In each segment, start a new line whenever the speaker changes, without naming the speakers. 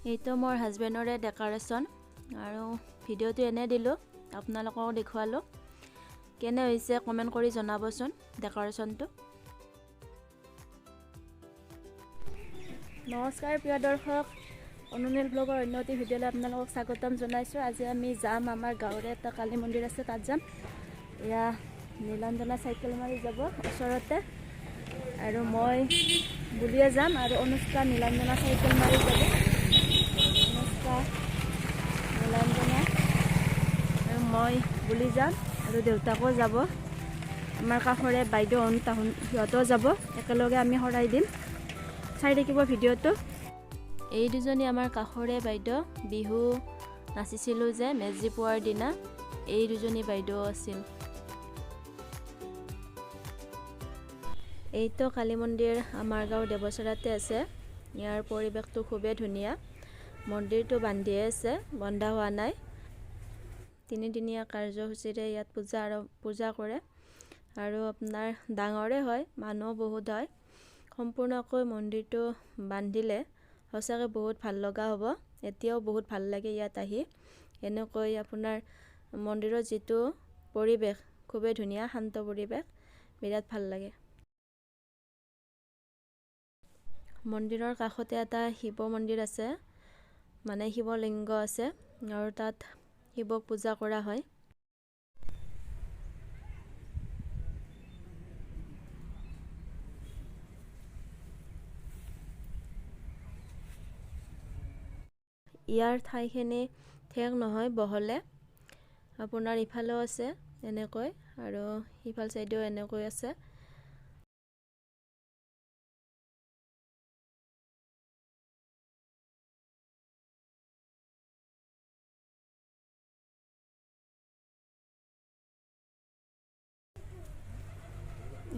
এইটো মোৰ হাজবেণ্ডৰে ডেকৰেশ্যন আৰু ভিডিঅ'টো এনে দিলোঁ, আপোনালোকক দেখুৱালোঁ। কেনে হৈছে কমেণ্ট কৰি জনাবচোন ডেকৰেশ্যনটো। নমস্কাৰ প্ৰিয় দৰ্শক, অনুনীল ব্লগৰ অন্য এটি ভিডিঅ'লৈ আপোনালোকক স্বাগতম জনাইছোঁ। আজি আমি যাম, আমাৰ গাঁৱৰে এটা কালী মন্দিৰ আছে, তাত যাম। এয়া নীলাঞ্জনা চাইকেল মাৰি যাব ওচৰতে, আৰু মই বুলিয়ে যাম, আৰু অনুষ্কা নীলাঞ্জনা চাইকেল মাৰি যাব। অনুষ্কা, নীলাঞ্জনা আৰু মই বুলি যাম, আৰু দেউতাকো যাব। আমাৰ কাষৰে বাইদেউ সিহঁতেও যাব, একেলগে আমি শৰাই দিম। চাই থাকিব ভিডিঅ'টো। এই দুজনী আমাৰ কাষৰে বাইদেউ, বিহু নাচিছিলোঁ যে মেজি পোৱাৰ দিনা, এই দুজনী বাইদেউ আছিল। এইটো কালী মন্দিৰ আমাৰ গাঁৱৰ দেৱচৰাতে আছে। ইয়াৰ পৰিৱেশটো খুবেই ধুনীয়া। মন্দিৰটো বান্ধিয়ে আছে, বন্ধা হোৱা নাই। তিনিদিনীয়া কাৰ্যসূচীৰে ইয়াত পূজা কৰে, আৰু আপোনাৰ ডাঙৰে হয়, মানুহ বহুত হয়। সম্পূৰ্ণকৈ মন্দিৰটো বান্ধিলে সঁচাকৈ বহুত ভাল লগা হ'ব। এতিয়াও বহুত ভাল লাগে ইয়াত আহি। এনেকৈ আপোনাৰ মন্দিৰৰ যিটো পৰিৱেশ খুবেই ধুনীয়া, শান্ত পৰিৱেশ, বিৰাট ভাল লাগে। মন্দিৰৰ কাষতে এটা শিৱ মন্দিৰ আছে, মানে শিৱলিংগ আছে, আৰু তাত শিৱক পূজা কৰা হয়। ইয়াৰ ঠাইখিনি ঠেক নহয়, বহলে আপোনাৰ ইফালেও আছে এনেকৈ, আৰু সিফাল চাইডেও এনেকৈ আছে।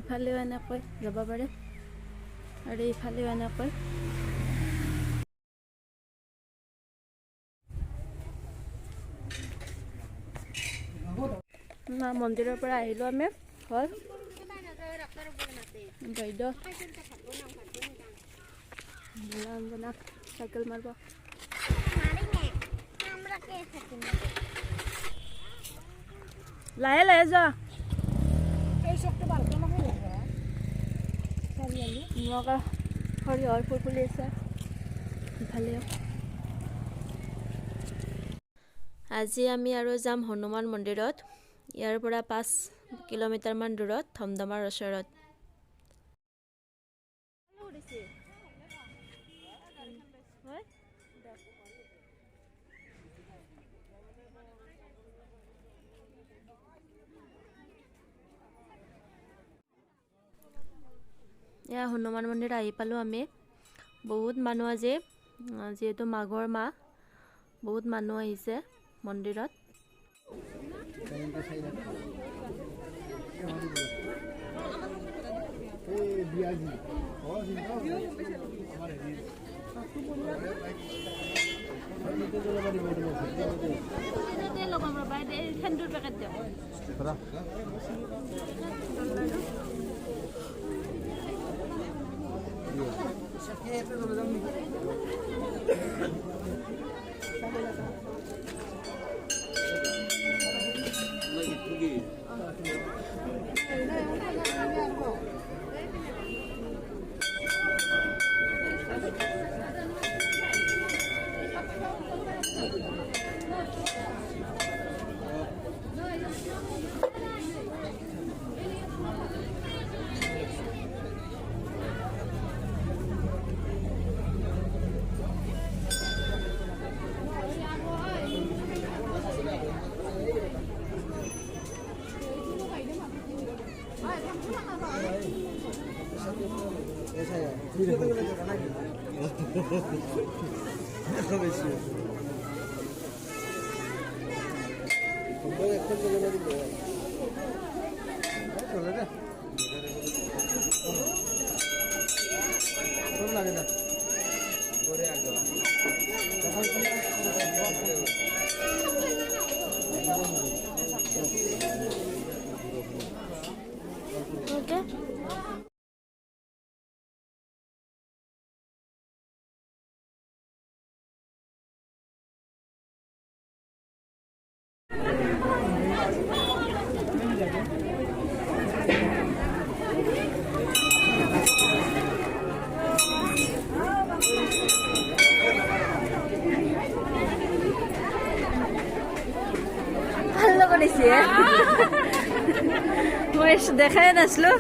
ইফালেও এনেকৈ যাব পাৰে, আৰু ইফালেও এনেকৈ। মন্দিৰৰ পৰা আহিলোঁ আমি ঘৰ। বাইদেউ নীলাঞ্জনা চাইকেল মাৰিব। লাহে লাহে যোৱা। সৰিয়হৰ ফুল ফুলি আছে ইফালেও। আজি আমি আৰু যাম হনুমান মন্দিৰত। ইয়াৰ পৰা 5 কিলোমিটাৰমান দূৰত, ধমধমাৰ ওচৰত। এয়া হনুমান মন্দিৰ আহি পালোঁ আমি। বহুত মানুহ আজি, যিহেতু মাঘৰ মাহ, বহুত মানুহ আহিছে মন্দিৰত। Okay. ভালো কৰিছে মই দেখাই নাছিলো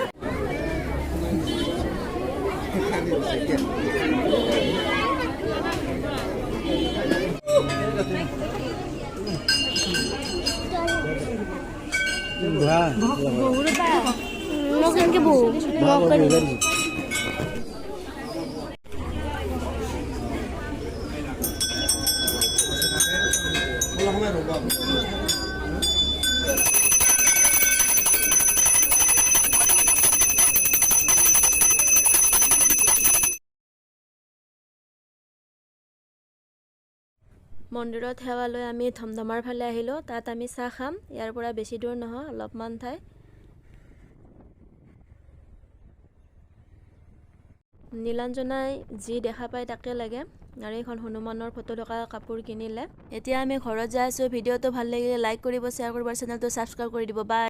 মন্দিৰত সেৱা লৈ আমি ধমধমাৰ ফালে আহিলোঁ। তাত আমি চাহ খাম। ইয়াৰ পৰা বেছি দূৰ নহয়, অলপমান ঠাই। নীলাঞ্জনাই যি দেখা পায় তাকে লাগে, আৰু এইখন হনুমানৰ ফটো থকা কাপোৰ কিনিলে। এতিয়া আমি ঘৰত যাই আছোঁ। ভিডিঅ'টো ভাল লাগিলে লাইক কৰিব, শ্বেয়াৰ কৰিব, চেনেলটো ছাবস্ক্ৰাইব কৰি দিব। বাই।